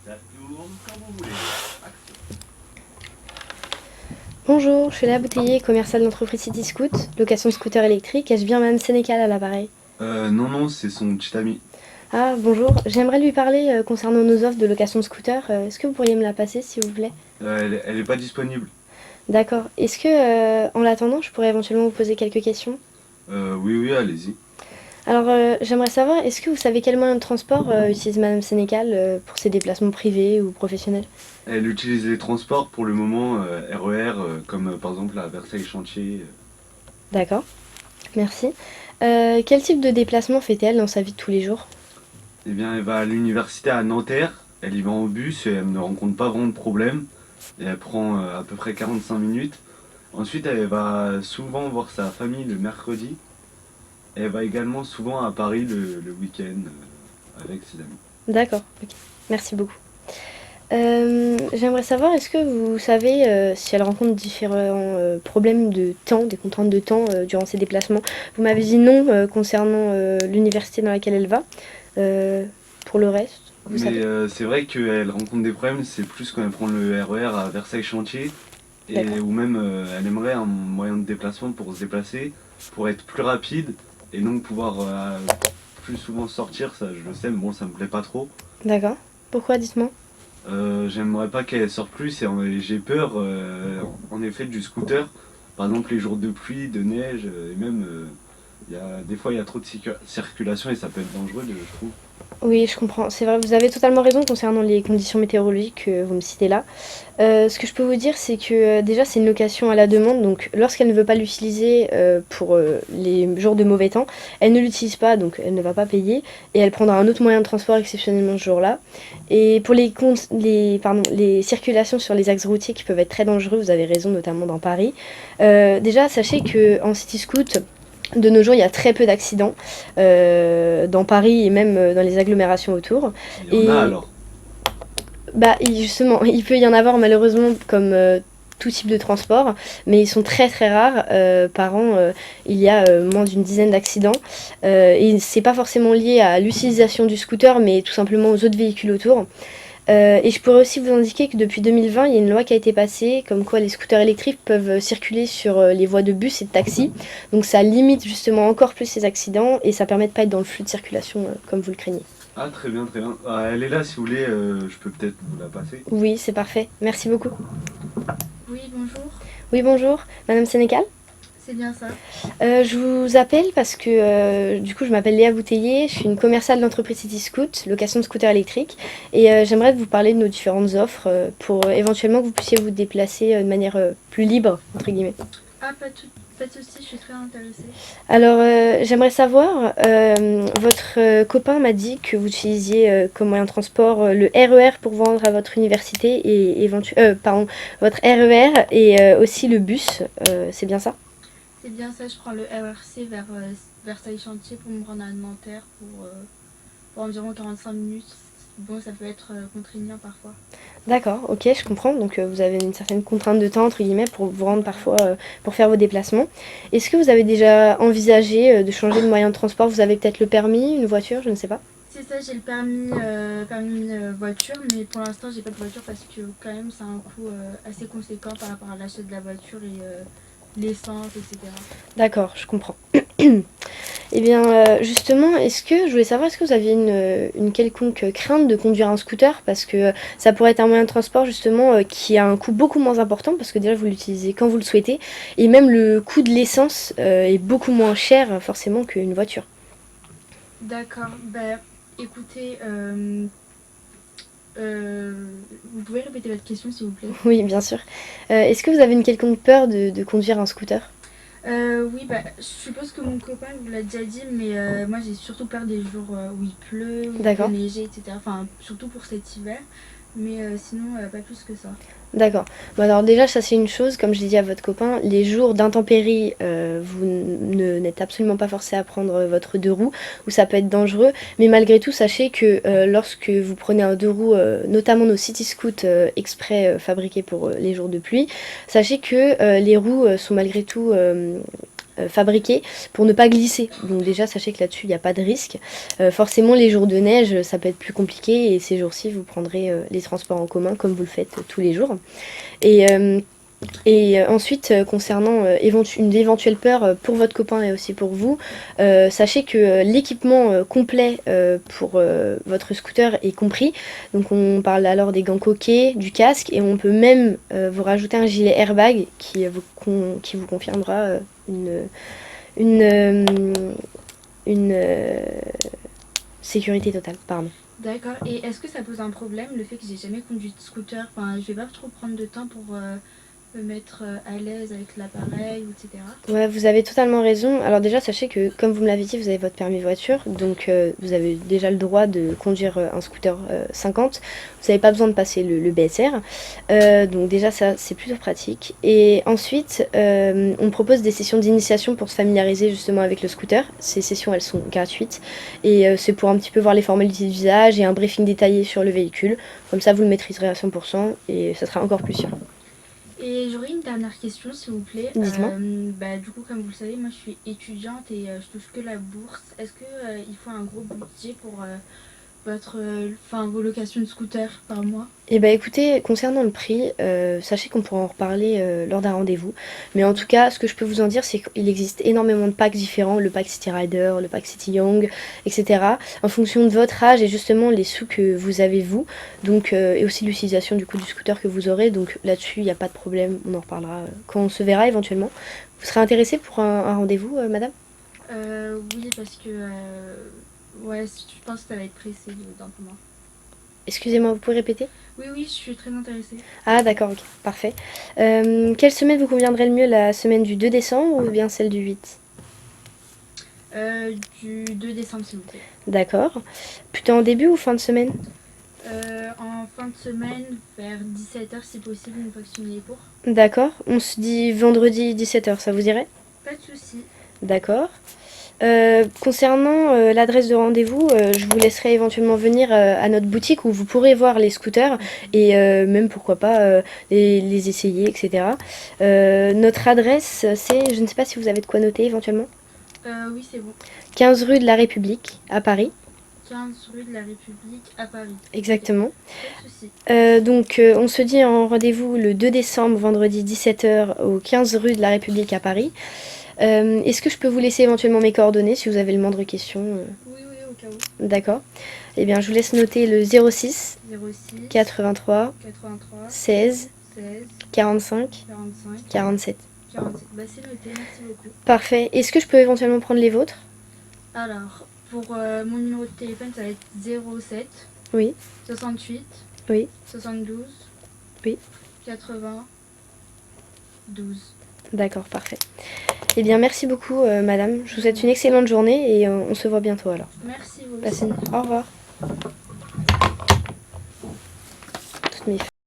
Ça tourne quand vous voulez. Action. Bonjour, je suis la bouteiller commerciale d'entreprise City Scoot, location de scooter électrique. Ai-je bien Madame Sénécal à l'appareil? Non, non, c'est son petit ami. Ah, bonjour, j'aimerais lui parler concernant nos offres de location de scooter. Est-ce que vous pourriez me la passer, s'il vous plaît? Elle est pas disponible. D'accord. Est-ce que, en l'attendant, je pourrais éventuellement vous poser quelques questions? Oui, oui, allez-y. Alors, j'aimerais savoir, est-ce que vous savez quel moyen de transport utilise Madame Sénécal pour ses déplacements privés ou professionnels? Elle utilise les transports pour le moment, RER, comme par exemple à Versailles Chantier. D'accord, merci. Quel type de déplacement fait-elle dans sa vie de tous les jours? Eh bien, elle va à l'université à Nanterre. Elle y va en bus et elle ne rencontre pas vraiment de problème. Et elle prend à peu près 45 minutes. Ensuite, elle va souvent voir sa famille le mercredi. Et elle va également souvent à Paris le week-end avec ses amis. D'accord, ok. Merci beaucoup. J'aimerais savoir, est-ce que vous savez si elle rencontre différents problèmes de temps, des contraintes de temps durant ses déplacements? Vous m'avez dit non concernant l'université dans laquelle elle va. Euh, pour le reste, vous Mais savez? c'est vrai qu'elle rencontre des problèmes, c'est plus quand elle prend le RER à Versailles Chantier, et D'accord. ou même elle aimerait un moyen de déplacement pour se déplacer, pour être plus rapide, et donc pouvoir plus souvent sortir, ça je le sais, mais bon ça me plaît pas trop. D'accord. Pourquoi, dites-moi? J'aimerais pas qu'elle sorte plus, et j'ai peur en effet du scooter, par exemple les jours de pluie, de neige, et même des fois il y a trop de circulation et ça peut être dangereux, je trouve. Oui, je comprends. C'est vrai, vous avez totalement raison concernant les conditions météorologiques que vous me citez là. Ce que je peux vous dire, c'est que déjà, c'est une location à la demande. Donc, lorsqu'elle ne veut pas l'utiliser pour les jours de mauvais temps, elle ne l'utilise pas, donc elle ne va pas payer. Et elle prendra un autre moyen de transport exceptionnellement ce jour-là. Et pour les circulations sur les axes routiers qui peuvent être très dangereux, vous avez raison, notamment dans Paris. Déjà, sachez qu'en City Scoot, de nos jours, il y a très peu d'accidents dans Paris et même dans les agglomérations autour. Il y en a Et alors. bah, justement, il peut y en avoir malheureusement comme tout type de transport, mais ils sont très très rares. Par an, il y a moins d'une dizaine d'accidents. Et c'est pas forcément lié à l'utilisation du scooter, mais tout simplement aux autres véhicules autour. Et je pourrais aussi vous indiquer que depuis 2020, il y a une loi qui a été passée, comme quoi les scooters électriques peuvent circuler sur les voies de bus et de taxi. Donc ça limite justement encore plus ces accidents et ça permet de pas être dans le flux de circulation comme vous le craignez. Ah, très bien, très bien. Ah, elle est là si vous voulez, je peux peut-être vous la passer. Oui, c'est parfait. Merci beaucoup. Oui, bonjour, Oui, bonjour, Madame Sénécal. c'est bien ça. Je vous appelle parce que du coup je m'appelle Léa Bouteiller, je suis une commerciale d'entreprise City Scoot, location de scooter électrique, et j'aimerais vous parler de nos différentes offres pour éventuellement que vous puissiez vous déplacer de manière plus libre, entre guillemets. Ah, pas de souci, je suis très intéressée. Alors j'aimerais savoir, votre copain m'a dit que vous utilisiez comme moyen de transport le RER pour vendre à votre université et pardon, votre RER et aussi le bus, c'est bien ça? C'est bien ça, je prends le RRC vers Versailles Chantier pour me rendre à Nanterre pour environ 45 minutes. Bon, ça peut être contraignant parfois. D'accord, ok, je comprends. Donc vous avez une certaine contrainte de temps, entre guillemets, pour vous rendre parfois, pour faire vos déplacements. Est-ce que vous avez déjà envisagé de changer de moyen de transport? Vous avez peut-être le permis, une voiture, je ne sais pas. C'est ça, j'ai le permis voiture, mais pour l'instant, j'ai pas de voiture parce que quand même, c'est un coût assez conséquent par rapport à l'achat de la voiture et l'essence, etc. D'accord, je comprends. Eh bien, justement, je voulais savoir, est-ce que vous aviez une quelconque crainte de conduire un scooter? Parce que ça pourrait être un moyen de transport, justement, qui a un coût beaucoup moins important, parce que déjà, vous l'utilisez quand vous le souhaitez, et même le coût de l'essence est beaucoup moins cher, forcément, qu'une voiture. D'accord, bah écoutez, vous pouvez répéter votre question s'il vous plaît? Oui, bien sûr. Est-ce que vous avez une quelconque peur de conduire un scooter? Oui, bah, je suppose que mon copain vous l'a déjà dit, mais moi j'ai surtout peur des jours où il pleut, où il peut D'accord. neiger, etc. Enfin, surtout pour cet hiver, mais sinon pas plus que ça. D'accord. Bon alors déjà ça c'est une chose, comme je l'ai dit à votre copain, les jours d'intempéries, n'êtes absolument pas forcé à prendre votre deux roues, où ça peut être dangereux, mais malgré tout sachez que lorsque vous prenez un deux roues, notamment nos City Scoot exprès fabriqués pour les jours de pluie, sachez que les roues sont malgré tout fabriqués pour ne pas glisser. Donc déjà, sachez que là-dessus, il n'y a pas de risque. Forcément, les jours de neige, ça peut être plus compliqué et ces jours-ci, vous prendrez les transports en commun comme vous le faites tous les jours. Et ensuite, concernant une éventuelle peur pour votre copain et aussi pour vous, sachez que l'équipement complet pour votre scooter est compris. Donc on parle alors des gants coquets, du casque et on peut même vous rajouter un gilet airbag qui vous confirmera une, euh, une sécurité totale. Pardon. D'accord. Et est-ce que ça pose un problème le fait que j'ai jamais conduit de scooter? Enfin, je vais pas trop prendre de temps pour me mettre à l'aise avec l'appareil, etc. Ouais, vous avez totalement raison. Alors déjà, sachez que, comme vous me l'avez dit, vous avez votre permis de voiture, donc vous avez déjà le droit de conduire un scooter 50. Vous n'avez pas besoin de passer le BSR. Donc déjà, ça, c'est plutôt pratique. Et ensuite, on propose des sessions d'initiation pour se familiariser justement avec le scooter. Ces sessions, elles sont gratuites. Et c'est pour un petit peu voir les formalités d'usage et un briefing détaillé sur le véhicule. Comme ça, vous le maîtriserez à 100% et ça sera encore plus sûr. Et j'aurais une dernière question, s'il vous plaît. Dites-moi. Du coup, comme vous le savez, moi je suis étudiante et je touche que la bourse. Est-ce que il faut un gros budget pour vos locations de scooter par mois? Eh ben écoutez, concernant le prix, sachez qu'on pourra en reparler lors d'un rendez-vous. Mais en tout cas, ce que je peux vous en dire, c'est qu'il existe énormément de packs différents, le pack City Rider, le pack City Young, etc. En fonction de votre âge et justement les sous que vous avez vous, donc et aussi l'utilisation du coup du scooter que vous aurez. Donc là-dessus, il n'y a pas de problème, on en reparlera quand on se verra éventuellement. Vous serez intéressée pour un rendez-vous, madame? Oui, parce que ouais, je pense que ça va être pressé d'un peu moins. Excusez-moi, vous pouvez répéter? Oui, oui, je suis très intéressée. Ah d'accord, ok, parfait. Quelle semaine vous conviendrait le mieux, la semaine du 2 décembre ou bien celle du 8? Du 2 décembre, s'il vous plaît. D'accord. Plutôt en début ou fin de semaine? En fin de semaine, vers 17h si possible, une fois que je finis les cours. D'accord. On se dit vendredi 17h, ça vous irait? Pas de soucis. D'accord. Concernant l'adresse de rendez-vous, je vous laisserai éventuellement venir à notre boutique où vous pourrez voir les scooters et même pourquoi pas les essayer, etc. Notre adresse, c'est, je ne sais pas si vous avez de quoi noter éventuellement, Oui, c'est bon. 15 rue de la République à Paris. 15 rue de la République à Paris. Exactement. Pas de soucis. Donc on se dit en rendez-vous le 2 décembre, vendredi 17h au 15 rue de la République à Paris. Est-ce que je peux vous laisser éventuellement mes coordonnées si vous avez le moindre question Oui, oui, au cas où. D'accord. Eh bien, je vous laisse noter le 06 06 83 83 16 16 45 45 47. 47. Bah, c'est noté, merci beaucoup. Parfait. Est-ce que je peux éventuellement prendre les vôtres? Alors, pour mon numéro de téléphone, ça va être 07 Oui, 68 oui, 72 oui. 80 12. D'accord, parfait. Eh bien, merci beaucoup, madame. Je vous souhaite une excellente journée et on se voit bientôt alors. Merci vous Passez aussi. Au revoir.